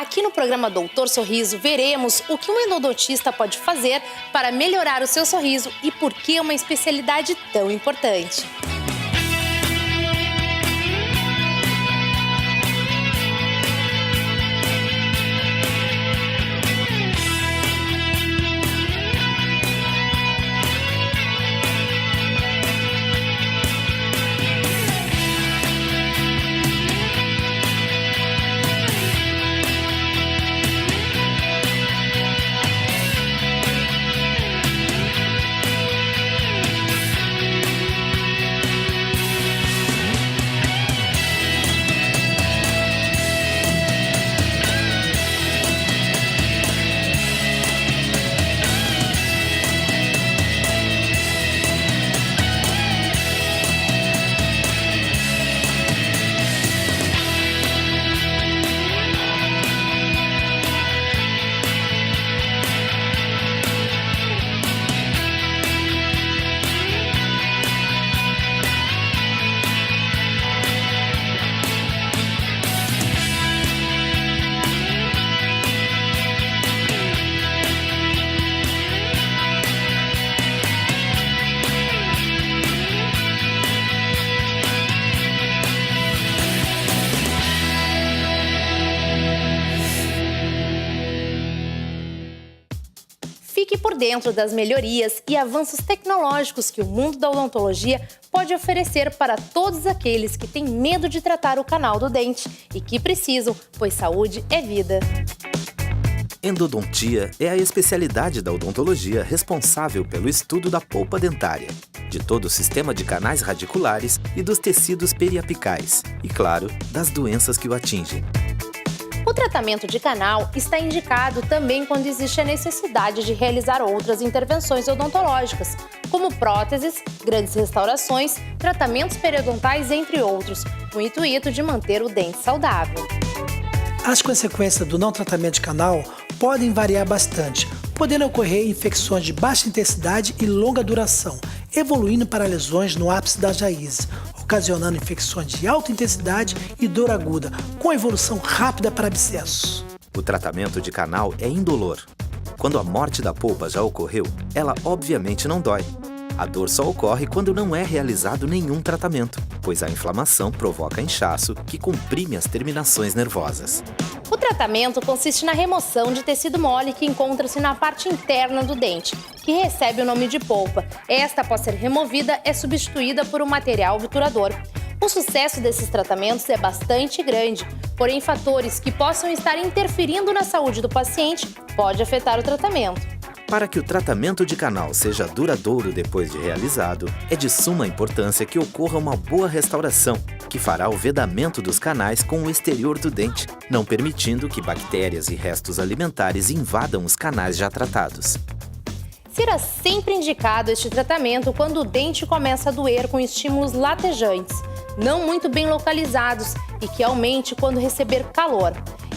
Aqui no programa Doutor Sorriso, veremos o que um endodontista pode fazer para melhorar o seu sorriso e por que é uma especialidade tão importante. Fique por dentro das melhorias e avanços tecnológicos que o mundo da odontologia pode oferecer para todos aqueles que têm medo de tratar o canal do dente e que precisam, pois saúde é vida. Endodontia é a especialidade da odontologia responsável pelo estudo da polpa dentária, de todo o sistema de canais radiculares e dos tecidos periapicais, e, claro, das doenças que o atingem. O tratamento de canal está indicado também quando existe a necessidade de realizar outras intervenções odontológicas, como próteses, grandes restaurações, tratamentos periodontais, entre outros, com o intuito de manter o dente saudável. As consequências do não tratamento de canal podem variar bastante, podendo ocorrer infecções de baixa intensidade e longa duração, evoluindo para lesões no ápice das raízes, ocasionando infecções de alta intensidade e dor aguda, com evolução rápida para abscessos. O tratamento de canal é indolor. Quando a morte da polpa já ocorreu, ela obviamente não dói. A dor só ocorre quando não é realizado nenhum tratamento, pois a inflamação provoca inchaço que comprime as terminações nervosas. O tratamento consiste na remoção de tecido mole que encontra-se na parte interna do dente, que recebe o nome de polpa. Esta, após ser removida, é substituída por um material obturador. O sucesso desses tratamentos é bastante grande, porém fatores que possam estar interferindo na saúde do paciente podem afetar o tratamento. Para que o tratamento de canal seja duradouro depois de realizado, é de suma importância que ocorra uma boa restauração, que fará o vedamento dos canais com o exterior do dente, não permitindo que bactérias e restos alimentares invadam os canais já tratados. Será sempre indicado este tratamento quando o dente começa a doer com estímulos latejantes, não muito bem localizados e que aumente quando receber calor.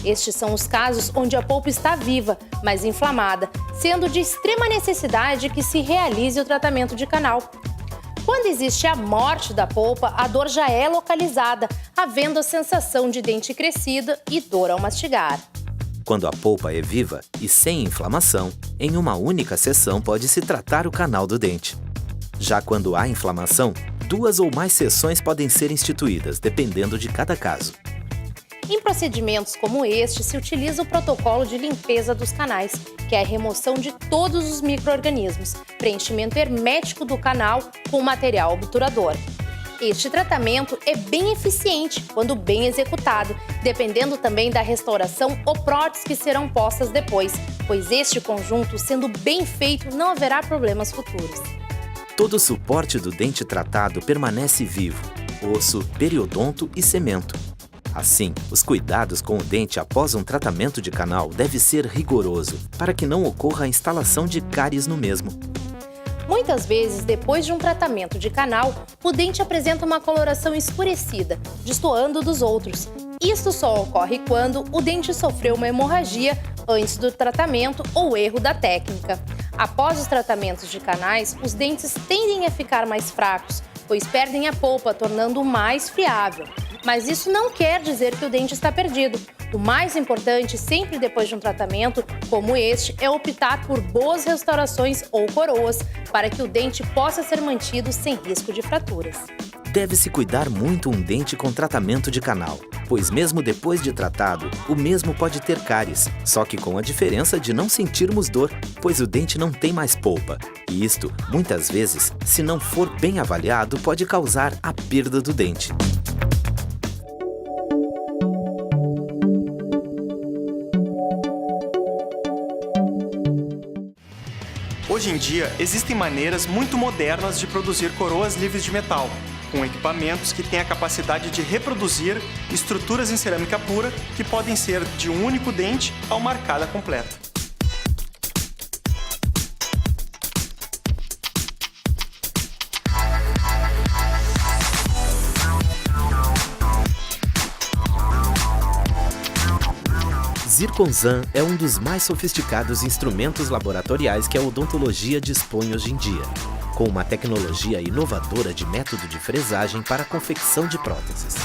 Estes são os casos onde a polpa está viva, mas inflamada, sendo de extrema necessidade que se realize o tratamento de canal. Quando existe a morte da polpa, a dor já é localizada, havendo a sensação de dente crescido e dor ao mastigar. Quando a polpa é viva e sem inflamação, em uma única sessão pode-se tratar o canal do dente. Já quando há inflamação, 2 ou mais sessões podem ser instituídas, dependendo de cada caso. Em procedimentos como este, se utiliza o protocolo de limpeza dos canais, que é a remoção de todos os micro-organismos, preenchimento hermético do canal com material obturador. Este tratamento é bem eficiente quando bem executado, dependendo também da restauração ou próteses que serão postas depois, pois este conjunto, sendo bem feito, não haverá problemas futuros. Todo o suporte do dente tratado permanece vivo: osso, periodonto e cemento. Assim, os cuidados com o dente após um tratamento de canal deve ser rigoroso, para que não ocorra a instalação de cáries no mesmo. Muitas vezes, depois de um tratamento de canal, o dente apresenta uma coloração escurecida, destoando dos outros. Isto só ocorre quando o dente sofreu uma hemorragia antes do tratamento ou erro da técnica. Após os tratamentos de canais, os dentes tendem a ficar mais fracos, pois perdem a polpa, tornando-o mais friável. Mas isso não quer dizer que o dente está perdido. O mais importante, sempre depois de um tratamento como este, é optar por boas restaurações ou coroas, para que o dente possa ser mantido sem risco de fraturas. Deve-se cuidar muito um dente com tratamento de canal, pois mesmo depois de tratado, o mesmo pode ter cáries, só que com a diferença de não sentirmos dor, pois o dente não tem mais polpa. E isto, muitas vezes, se não for bem avaliado, pode causar a perda do dente. Hoje em dia, existem maneiras muito modernas de produzir coroas livres de metal, com equipamentos que têm a capacidade de reproduzir estruturas em cerâmica pura que podem ser de um único dente a uma arcada completa. Zirconzan é um dos mais sofisticados instrumentos laboratoriais que a odontologia dispõe hoje em dia, com uma tecnologia inovadora de método de fresagem para a confecção de próteses.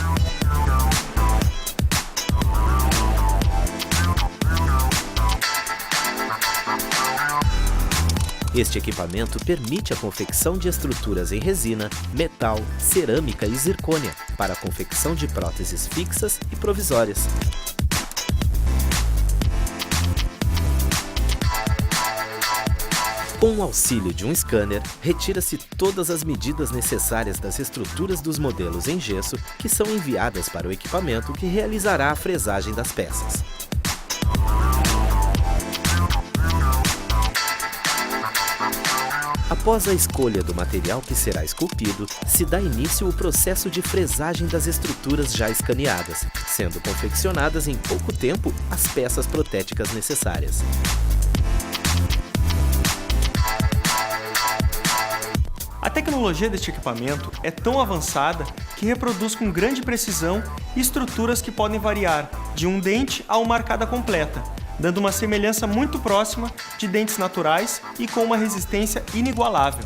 Este equipamento permite a confecção de estruturas em resina, metal, cerâmica e zircônia para a confecção de próteses fixas e provisórias. Com o auxílio de um scanner, retira-se todas as medidas necessárias das estruturas dos modelos em gesso que são enviadas para o equipamento que realizará a fresagem das peças. Após a escolha do material que será esculpido, se dá início o processo de fresagem das estruturas já escaneadas, sendo confeccionadas em pouco tempo as peças protéticas necessárias. A tecnologia deste equipamento é tão avançada que reproduz com grande precisão estruturas que podem variar de um dente a uma arcada completa, dando uma semelhança muito próxima de dentes naturais e com uma resistência inigualável.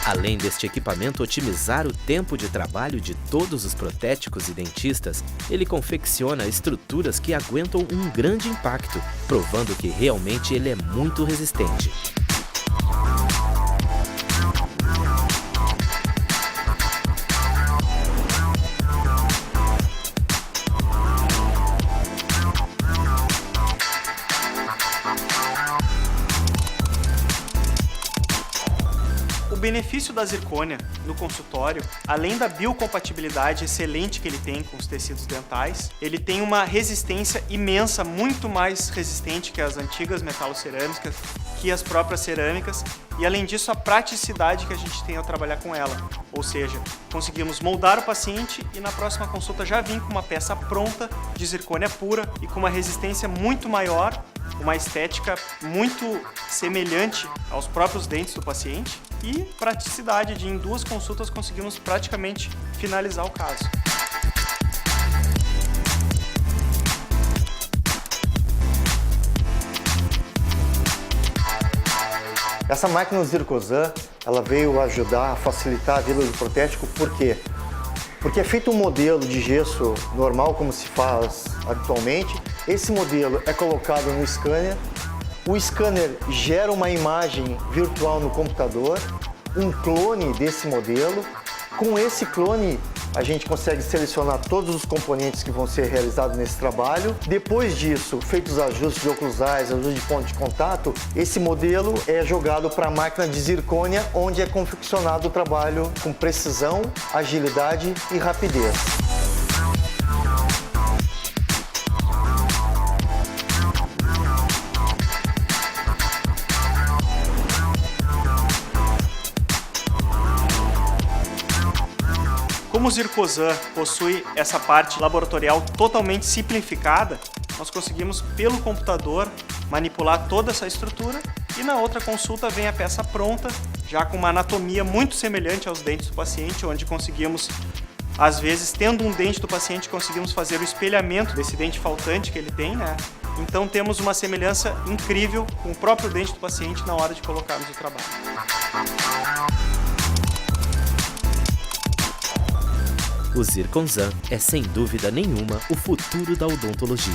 Além deste equipamento otimizar o tempo de trabalho de todos os protéticos e dentistas, ele confecciona estruturas que aguentam um grande impacto, provando que realmente ele é muito resistente. O benefício da zircônia no consultório, além da biocompatibilidade excelente que ele tem com os tecidos dentais, ele tem uma resistência imensa, muito mais resistente que as antigas metalocerâmicas, que as próprias cerâmicas, e além disso a praticidade que a gente tem ao trabalhar com ela. Ou seja, conseguimos moldar o paciente e na próxima consulta já vir com uma peça pronta de zircônia pura e com uma resistência muito maior, uma estética muito semelhante aos próprios dentes do paciente e praticidade de em 2 consultas conseguimos praticamente finalizar o caso. Essa máquina Zirconzan, ela veio ajudar a facilitar a vida do protético, por quê? Porque é feito um modelo de gesso normal, como se faz habitualmente. Esse modelo é colocado no scanner, o scanner gera uma imagem virtual no computador, um clone desse modelo. Com esse clone, a gente consegue selecionar todos os componentes que vão ser realizados nesse trabalho. Depois disso, feitos os ajustes de oclusais, ajustes de ponto de contato, esse modelo é jogado para a máquina de zircônia, onde é confeccionado o trabalho com precisão, agilidade e rapidez. Como o Zirconzan possui essa parte laboratorial totalmente simplificada, nós conseguimos, pelo computador, manipular toda essa estrutura e na outra consulta vem a peça pronta, já com uma anatomia muito semelhante aos dentes do paciente, onde conseguimos, às vezes, tendo um dente do paciente, conseguimos fazer o espelhamento desse dente faltante que ele tem, né? Então temos uma semelhança incrível com o próprio dente do paciente na hora de colocarmos o trabalho. O Zirconzan é, sem dúvida nenhuma, o futuro da odontologia.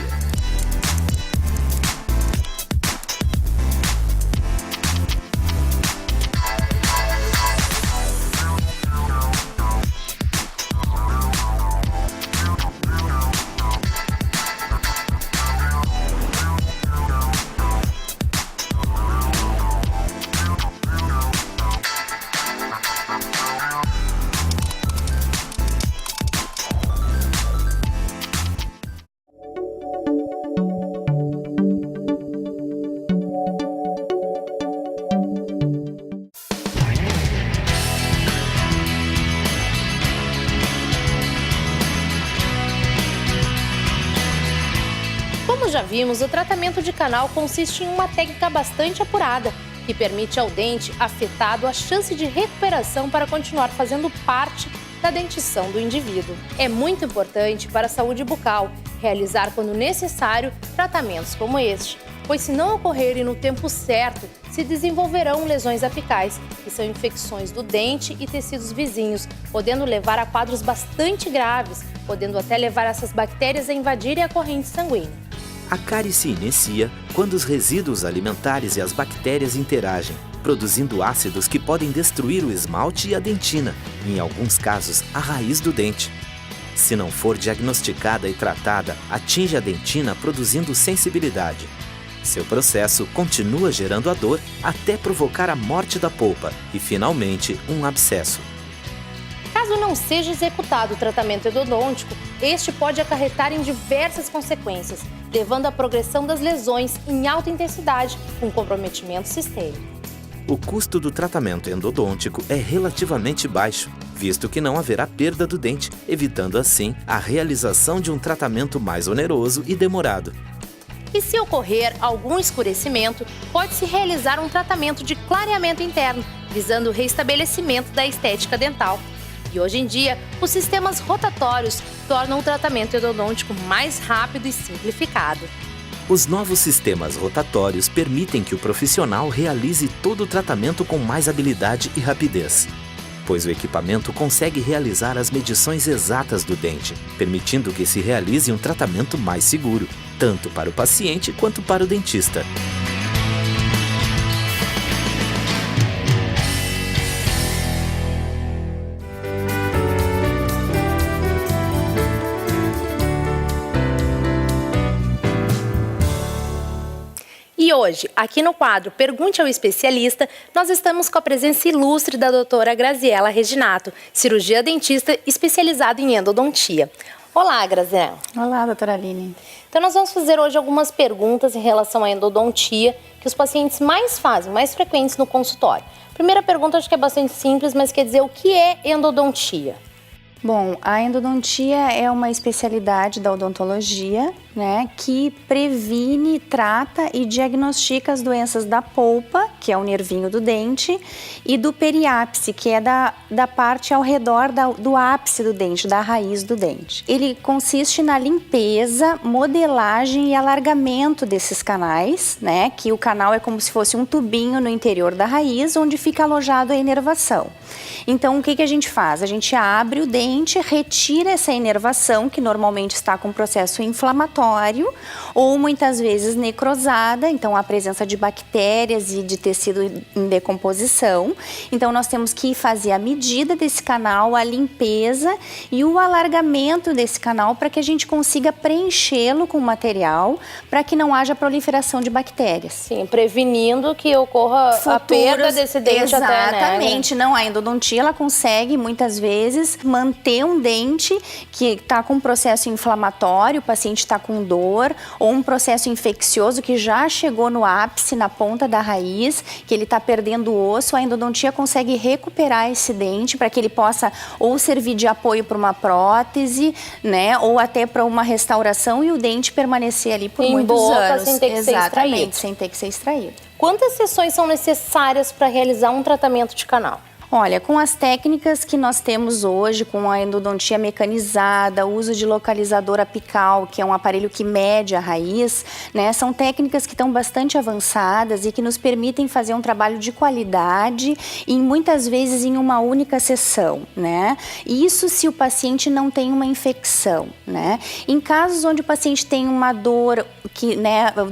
Como já vimos, o tratamento de canal consiste em uma técnica bastante apurada, que permite ao dente afetado a chance de recuperação para continuar fazendo parte da dentição do indivíduo. É muito importante para a saúde bucal realizar, quando necessário, tratamentos como este, pois se não ocorrerem no tempo certo, se desenvolverão lesões apicais, que são infecções do dente e tecidos vizinhos, podendo levar a quadros bastante graves, podendo até levar essas bactérias a invadirem a corrente sanguínea. A cárie se inicia quando os resíduos alimentares e as bactérias interagem, produzindo ácidos que podem destruir o esmalte e a dentina, e, em alguns casos, a raiz do dente. Se não for diagnosticada e tratada, atinge a dentina produzindo sensibilidade. Seu processo continua gerando a dor até provocar a morte da polpa e, finalmente, um abscesso. Caso não seja executado o tratamento endodôntico, este pode acarretar em diversas consequências, levando à progressão das lesões em alta intensidade, com comprometimento sistêmico. O custo do tratamento endodôntico é relativamente baixo, visto que não haverá perda do dente, evitando assim a realização de um tratamento mais oneroso e demorado. E se ocorrer algum escurecimento, pode-se realizar um tratamento de clareamento interno, visando o restabelecimento da estética dental. E hoje em dia, os sistemas rotatórios tornam o tratamento endodôntico mais rápido e simplificado. Os novos sistemas rotatórios permitem que o profissional realize todo o tratamento com mais habilidade e rapidez, pois o equipamento consegue realizar as medições exatas do dente, permitindo que se realize um tratamento mais seguro, tanto para o paciente quanto para o dentista. E hoje, aqui no quadro Pergunte ao Especialista, nós estamos com a presença ilustre da doutora Graziela Reginato, cirurgia dentista especializada em endodontia. Olá, Graziela. Olá, doutora Aline. Então, nós vamos fazer hoje algumas perguntas em relação à endodontia que os pacientes mais fazem, mais frequentes no consultório. Primeira pergunta, acho que é bastante simples, mas quer dizer, o que é endodontia? Bom, a endodontia é uma especialidade da odontologia, né, que previne, trata e diagnostica as doenças da polpa, que é o nervinho do dente, e do periápice, que é da parte ao redor do ápice do dente, da raiz do dente. Ele consiste na limpeza, modelagem e alargamento desses canais, né, que o canal é como se fosse um tubinho no interior da raiz, onde fica alojado a inervação. Então, o que a gente faz? A gente abre o dente, retira essa inervação, que normalmente está com processo inflamatório, ou muitas vezes necrosada, então a presença de bactérias e de tecido em decomposição. Então, nós temos que fazer a medida desse canal, a limpeza e o alargamento desse canal para que a gente consiga preenchê-lo com material, para que não haja proliferação de bactérias. Sim, prevenindo que ocorra a perda desse dente até, né? Exatamente. Não, a endodontia, ela consegue muitas vezes manter um dente que está com processo inflamatório, o paciente está com dor, ou um processo infeccioso que já chegou no ápice, na ponta da raiz, que ele está perdendo o osso. A endodontia consegue recuperar esse dente para que ele possa ou servir de apoio para uma prótese, né, ou até para uma restauração e o dente permanecer ali por muitos anos. Sem ter que ser extraído. Sem ter que ser extraído. Quantas sessões são necessárias para realizar um tratamento de canal? Olha, com as técnicas que nós temos hoje, com a endodontia mecanizada, o uso de localizador apical, que é um aparelho que mede a raiz, né, são técnicas que estão bastante avançadas e que nos permitem fazer um trabalho de qualidade e muitas vezes em uma única sessão, né? Isso se o paciente não tem uma infecção, né? Em casos onde o paciente tem uma dor,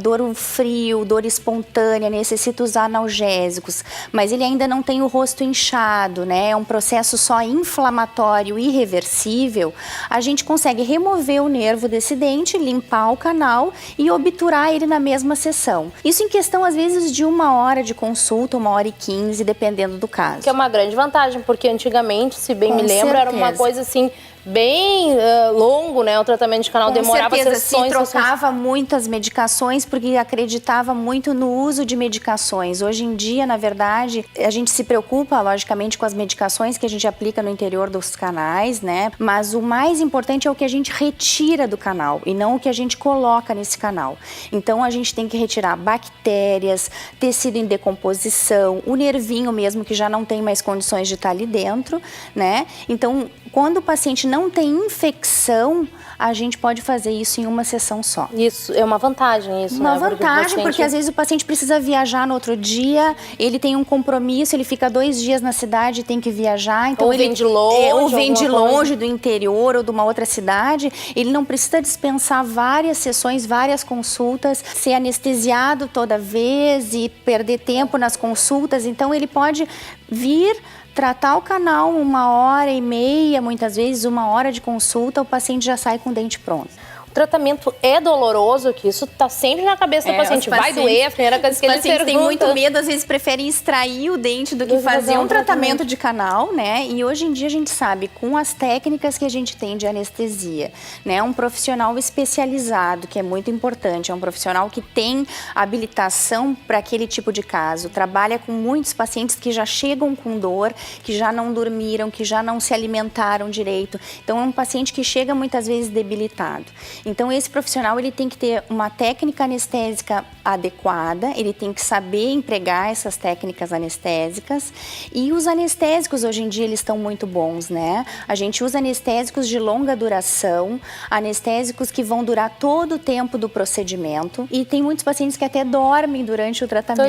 dor frio, dor espontânea, necessita usar analgésicos, mas ele ainda não tem o rosto inchado, né? É um processo só inflamatório irreversível, a gente consegue remover o nervo desse dente, limpar o canal e obturar ele na mesma sessão. Isso em questão, às vezes, de 1 hora de consulta, 1h15, dependendo do caso. Que é uma grande vantagem, porque antigamente, se bem Com me lembro, certeza. era uma coisa assim, bem longo, né? O tratamento de canal demorava sessões. Se trocava muitas medicações porque acreditava muito no uso de medicações. Hoje em dia, na verdade, a gente se preocupa, logicamente, com as medicações que a gente aplica no interior dos canais, né? Mas o mais importante é o que a gente retira do canal e não o que a gente coloca nesse canal. Então, a gente tem que retirar bactérias, tecido em decomposição, o nervinho mesmo que já não tem mais condições de estar ali dentro, né? Então, quando o paciente não tem infecção, a gente pode fazer isso em uma sessão só. Isso é uma vantagem, isso, Uma né? vantagem, porque às vezes o paciente precisa viajar no outro dia, ele tem um compromisso, ele fica 2 dias na cidade e tem que viajar. Então ou ele vem de longe. ou vem de alguma coisa. longe, do interior ou de uma outra cidade. Ele não precisa dispensar várias sessões, várias consultas, ser anestesiado toda vez e perder tempo nas consultas. Então ele pode vir tratar o canal 1h30, muitas vezes 1 hora de consulta, o paciente já sai com o dente pronto. O tratamento é doloroso, que isso tá sempre na cabeça do paciente. Vai doer, a primeira coisa que ele pacientes têm pergunta. muito medo, às vezes preferem extrair o dente do que fazer um tratamento de canal, né? E hoje em dia a gente sabe, com as técnicas que a gente tem de anestesia, né? Um profissional especializado, que é muito importante, é um profissional que tem habilitação para aquele tipo de caso, trabalha com muitos pacientes que já chegam com dor, que já não dormiram, que já não se alimentaram direito. Então é um paciente que chega muitas vezes debilitado. Então, esse profissional ele tem que ter uma técnica anestésica adequada, ele tem que saber empregar essas técnicas anestésicas. E os anestésicos, hoje em dia, eles estão muito bons, né? A gente usa anestésicos de longa duração, anestésicos que vão durar todo o tempo do procedimento. E tem muitos pacientes que até dormem durante o tratamento.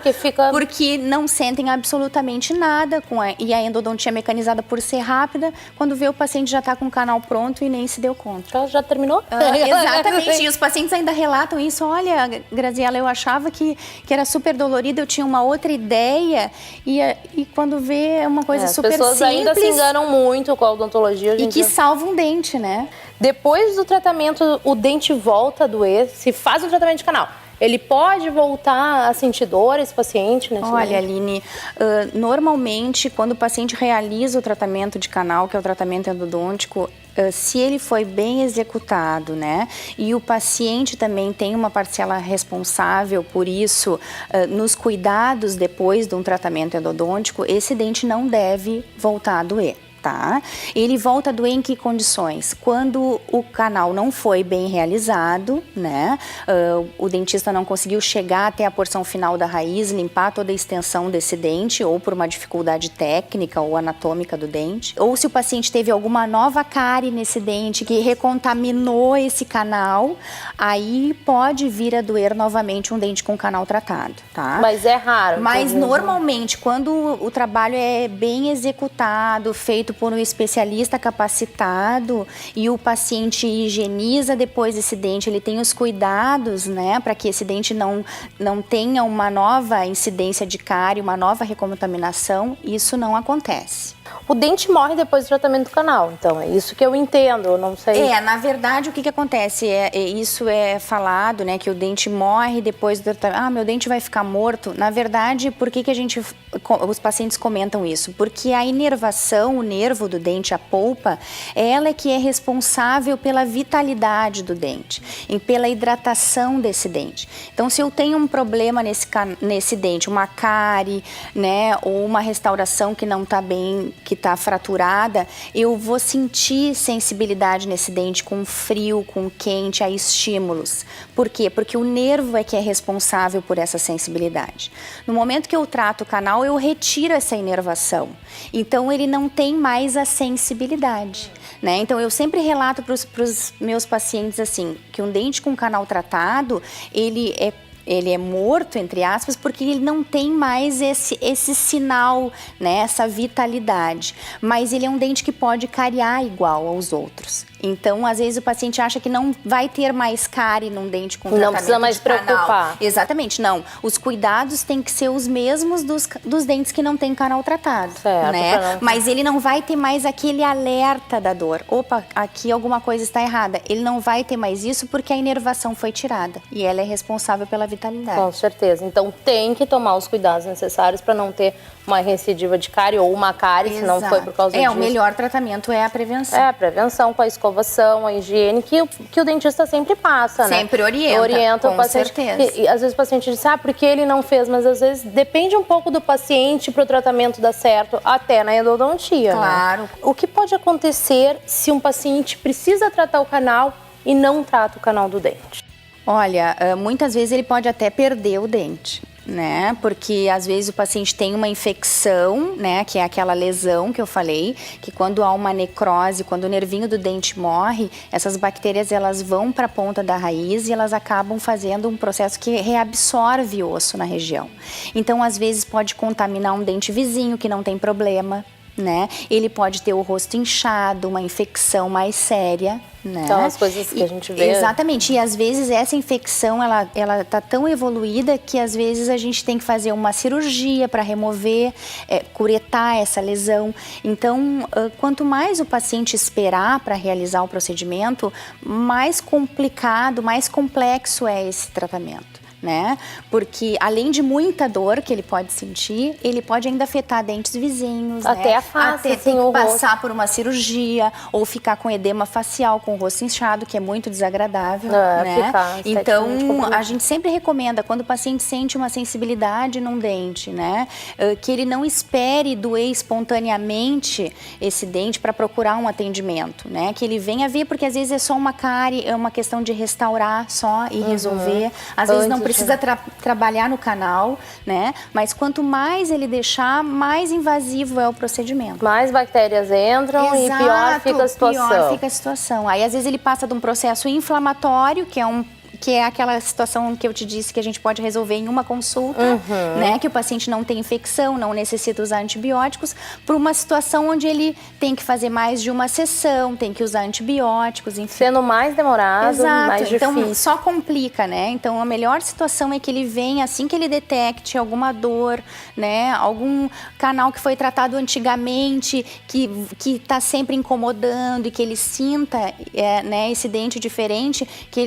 Pois é, porque não sentem absolutamente nada e a endodontia mecanizada, por ser rápida, quando vê o paciente já está com o canal pronto e nem se deu conta. Já terminou? Exatamente, e os pacientes ainda relatam isso. Olha, Graziela, eu achava que era super dolorido, eu tinha uma outra ideia e quando vê é uma coisa super simples. As pessoas ainda se enganam muito com a odontologia. E que salva um dente, né? Depois do tratamento, o dente volta a doer, se faz um tratamento de canal. Ele pode voltar a sentir dor, esse paciente? Olha, Aline, normalmente, quando o paciente realiza o tratamento de canal, que é o tratamento endodôntico, se ele foi bem executado, né, e o paciente também tem uma parcela responsável por isso, nos cuidados depois de um tratamento endodôntico, esse dente não deve voltar a doer. Tá? Ele volta a doer em que condições? Quando o canal não foi bem realizado, né? O dentista não conseguiu chegar até a porção final da raiz, limpar toda a extensão desse dente, ou por uma dificuldade técnica ou anatômica do dente, ou se o paciente teve alguma nova cárie nesse dente que recontaminou esse canal, aí pode vir a doer novamente um dente com canal tratado, tá? Mas é raro. Mas normalmente, quando o trabalho é bem executado, feito por um especialista capacitado e o paciente higieniza depois esse dente, ele tem os cuidados, né, para que esse dente não tenha uma nova incidência de cárie, uma nova recontaminação, isso não acontece. O dente morre depois do tratamento do canal, então é isso que eu entendo, eu não sei. Na verdade, o que acontece? Isso é falado, né, que o dente morre depois do tratamento. Meu dente vai ficar morto. Na verdade, por que os pacientes comentam isso? Porque a inervação, o nervo do dente, a polpa, ela é que é responsável pela vitalidade do dente e pela hidratação desse dente. Então, se eu tenho um problema nesse dente, uma cárie, né, ou uma restauração que não está bem que está fraturada, eu vou sentir sensibilidade nesse dente com frio, com quente, a estímulos. Por quê? Porque o nervo é que é responsável por essa sensibilidade. No momento que eu trato o canal, eu retiro essa inervação. Então, ele não tem mais a sensibilidade. Né? Então, eu sempre relato para os meus pacientes assim, que um dente com canal tratado, ele é morto, entre aspas, porque ele não tem mais esse sinal, né, essa vitalidade. Mas ele é um dente que pode cariar igual aos outros. Então, às vezes, o paciente acha que não vai ter mais cárie num dente com tratamento não precisa mais de canal. preocupar. Exatamente, não. Os cuidados têm que ser os mesmos dos dentes que não tem canal tratado. Certo, né? Mas ele não vai ter mais aquele alerta da dor. Opa, aqui alguma coisa está errada. Ele não vai ter mais isso porque a inervação foi tirada. E ela é responsável pela vitalidade. Com certeza. Então, tem que tomar os cuidados necessários para não ter uma recidiva de cárie ou uma cárie, se não foi por causa disso. O melhor tratamento é a prevenção. É, a prevenção com a escovação, a higiene, que o dentista sempre passa, né? Sempre orienta o paciente. Com certeza. E às vezes o paciente diz, porque ele não fez, mas às vezes depende um pouco do paciente para o tratamento dar certo, até na endodontia, claro. Né? O que pode acontecer se um paciente precisa tratar o canal e não trata o canal do dente? Olha, muitas vezes ele pode até perder o dente. Né? Porque às vezes o paciente tem uma infecção, né? Que é aquela lesão que eu falei, que quando há uma necrose, quando o nervinho do dente morre, essas bactérias elas vão para a ponta da raiz e elas acabam fazendo um processo que reabsorve o osso na região. Então, às vezes pode contaminar um dente vizinho que não tem problema, né? Ele pode ter o rosto inchado, uma infecção mais séria. Né? Então, as coisas que a gente vê... Exatamente, e às vezes essa infecção, ela tá tão evoluída que às vezes a gente tem que fazer uma cirurgia para remover, curetar essa lesão. Então, quanto mais o paciente esperar para realizar o procedimento, mais complicado, mais complexo é esse tratamento. Né? Porque além de muita dor que ele pode sentir, ele pode ainda afetar dentes vizinhos, até né? a face, até ter que passar por uma cirurgia ou ficar com edema facial, com o rosto inchado, que é muito desagradável, né? Então, a gente sempre recomenda quando o paciente sente uma sensibilidade num dente, né? Que ele não espere doer espontaneamente esse dente para procurar um atendimento, né? Que ele venha ver, porque às vezes é só uma cárie, é uma questão de restaurar só e resolver. Às vezes não precisa trabalhar no canal, né? Mas quanto mais ele deixar, mais invasivo é o procedimento. Mais bactérias entram. Exato, e pior fica a situação. Pior fica a situação. Aí, às vezes, ele passa de um processo inflamatório, que é aquela situação que eu te disse que a gente pode resolver em uma consulta, né? Que o paciente não tem infecção, não necessita usar antibióticos, para uma situação onde ele tem que fazer mais de uma sessão, tem que usar antibióticos, enfim. Sendo mais demorado, exato, mais difícil. Então só complica, né? Então a melhor situação é que ele venha assim que ele detecte alguma dor, né? Algum canal que foi tratado antigamente, que está sempre incomodando e que ele sinta né, esse dente diferente, que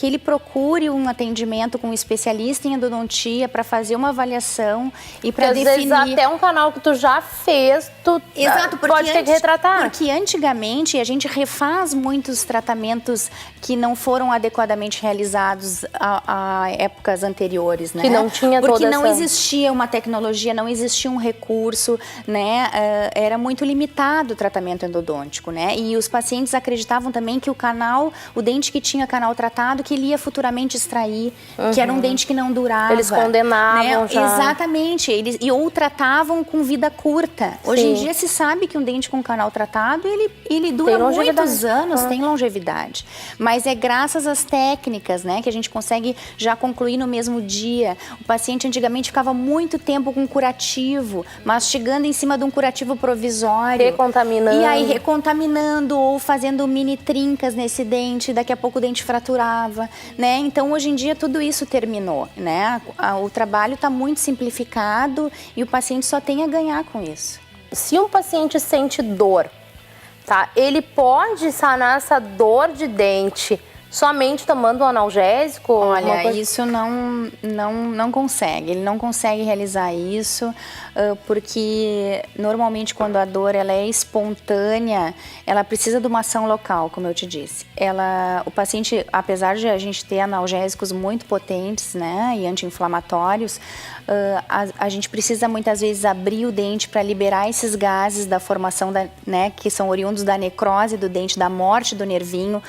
ele procure um atendimento com um especialista em endodontia para fazer uma avaliação e para definir. Às vezes até um canal que tu já fez, exato, pode ter que retratar. Porque antigamente a gente refaz muitos tratamentos que não foram adequadamente realizados a épocas anteriores, né? Que não tinha toda porque não essa... existia uma tecnologia, não existia um recurso, né? Era muito limitado o tratamento endodôntico, né? E os pacientes acreditavam também que o dente que tinha canal tratado, que ele ia futuramente extrair, que era um dente que não durava. Eles condenavam, né? Já. Exatamente, ou tratavam com vida curta. Hoje em dia se sabe que um dente com canal tratado, ele dura muitos anos, tem longevidade. Mas é graças às técnicas, né, que a gente consegue já concluir no mesmo dia. O paciente antigamente ficava muito tempo com curativo, mastigando em cima de um curativo provisório. Recontaminando. E aí recontaminando ou fazendo mini trincas nesse dente, daqui a pouco o dente fraturava. Né? Então, hoje em dia, tudo isso terminou, né? O trabalho está muito simplificado e o paciente só tem a ganhar com isso. Se um paciente sente dor, tá? Ele pode sanar essa dor de dente somente tomando um analgésico? Olha, isso não consegue. Ele não consegue realizar isso porque normalmente quando a dor ela é espontânea, ela precisa de uma ação local, como eu te disse. O paciente, apesar de a gente ter analgésicos muito potentes, né, e anti-inflamatórios, a gente precisa muitas vezes abrir o dente para liberar esses gases da formação, né, que são oriundos da necrose do dente, da morte do nervinho,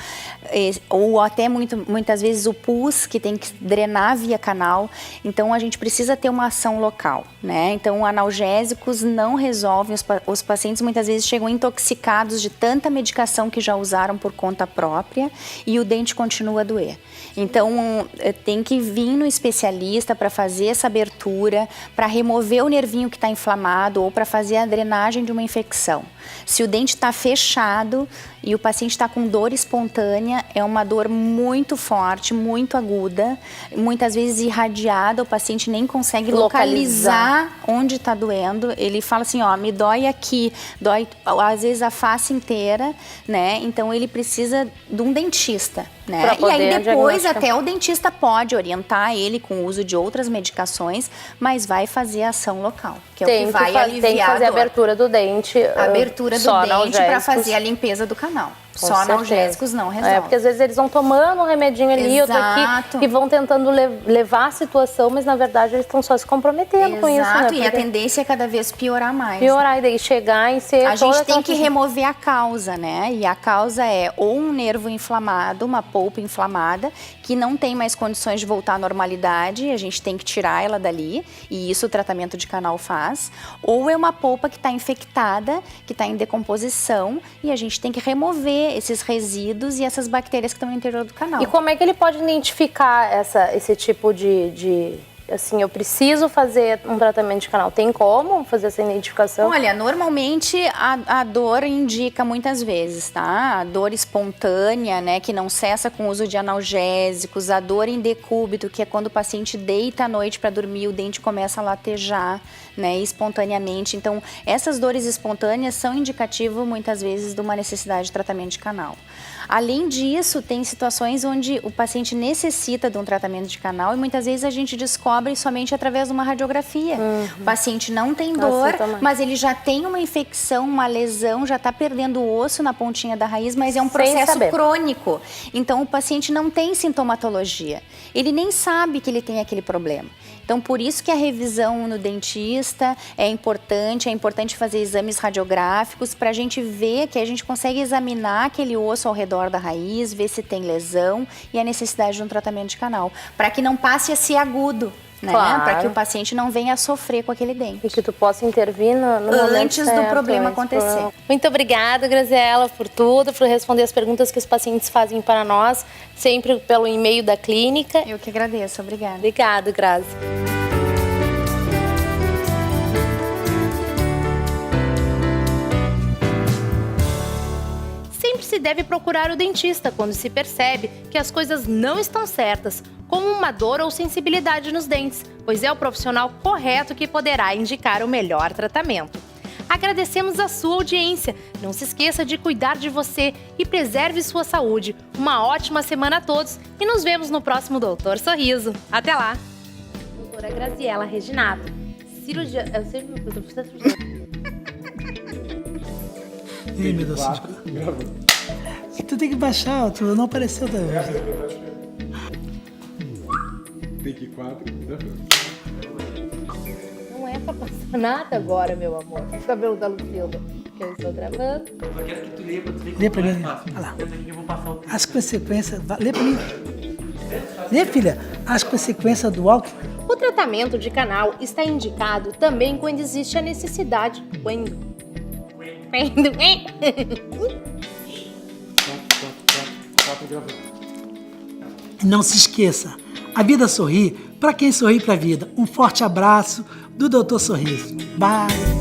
ou até muitas vezes o pus, que tem que drenar via canal. Então a gente precisa ter uma ação local, né? Então analgésicos não resolvem, os pacientes muitas vezes chegam intoxicados de tanta medicação que já usaram por conta própria e o dente continua a doer. Então tem que vir no especialista para fazer essa abertura, para remover o nervinho que está inflamado ou para fazer a drenagem de uma infecção. Se o dente está fechado e o paciente está com dor espontânea, é uma dor muito forte, muito aguda, muitas vezes irradiada, o paciente nem consegue localizar onde está doendo. Ele fala assim, ó, me dói aqui, dói às vezes a face inteira, né? Então ele precisa de um dentista, né? E aí depois até o dentista pode orientar ele com o uso de outras medicações, mas vai fazer a ação local, que é o que vai aliviar tem que fazer a abertura do dente. Abertura do dente para fazer a limpeza do canal. Só analgésicos não resolvem. Porque às vezes eles vão tomando um remedinho ali, outro aqui, e vão tentando levar a situação, mas na verdade eles estão só se comprometendo com isso, né? Exato, e a tendência é cada vez piorar mais. Piorar, e daí chegar e ser... A gente tem que remover a causa, né? E a causa é ou um nervo inflamado, uma polpa inflamada, que não tem mais condições de voltar à normalidade, a gente tem que tirar ela dali, e isso o tratamento de canal faz, ou é uma polpa que está infectada, que está em decomposição, e a gente tem que remover esses resíduos e essas bactérias que estão no interior do canal. E como é que ele pode identificar esse tipo assim, eu preciso fazer um tratamento de canal? Tem como fazer essa identificação? Olha, normalmente a dor indica muitas vezes, tá? A dor espontânea, né, que não cessa com o uso de analgésicos, a dor em decúbito, que é quando o paciente deita à noite para dormir, o dente começa a latejar, né, espontaneamente. Então, essas dores espontâneas são indicativo muitas vezes de uma necessidade de tratamento de canal. Além disso, tem situações onde o paciente necessita de um tratamento de canal e muitas vezes a gente descobre somente através de uma radiografia. O paciente não tem dor, mas ele já tem uma infecção, uma lesão, já está perdendo o osso na pontinha da raiz, mas é um processo crônico. Então, o paciente não tem sintomatologia. Ele nem sabe que ele tem aquele problema. Então, por isso que a revisão no dentista é importante fazer exames radiográficos para a gente ver que a gente consegue examinar aquele osso ao redor da raiz, ver se tem lesão e a necessidade de um tratamento de canal, para que não passe a ser agudo, né? Claro. Para que o paciente não venha a sofrer com aquele dente. E que tu possa intervir no momento antes do problema acontecer. Muito obrigada, Graziela, por tudo, por responder as perguntas que os pacientes fazem para nós, sempre pelo e-mail da clínica. Eu que agradeço, obrigada. Obrigada, Grazi. Sempre se deve procurar o dentista quando se percebe que as coisas não estão certas, como uma dor ou sensibilidade nos dentes, pois é o profissional correto que poderá indicar o melhor tratamento. Agradecemos a sua audiência. Não se esqueça de cuidar de você e preserve sua saúde. Uma ótima semana a todos e nos vemos no próximo Doutor Sorriso. Até lá! Doutora Graziela Reginato, cirurgia... Ih, meu Deus. Tu tem que baixar, tu não apareceu também. Tem que 4. Não é pra passar nada agora, meu amor. O cabelo da Lucilda, que eu estou gravando. Eu quero que tu leia pra tu ver Lê como pra é mim. fácil. Olha lá. Eu vou passar o tempo. As consequências... Lê pra mim. Lê, filha. As consequências do álcool... O tratamento de canal está indicado também quando existe a necessidade. Não se esqueça, a vida sorri para quem sorri para a vida. Um forte abraço do Doutor Sorriso. Bye!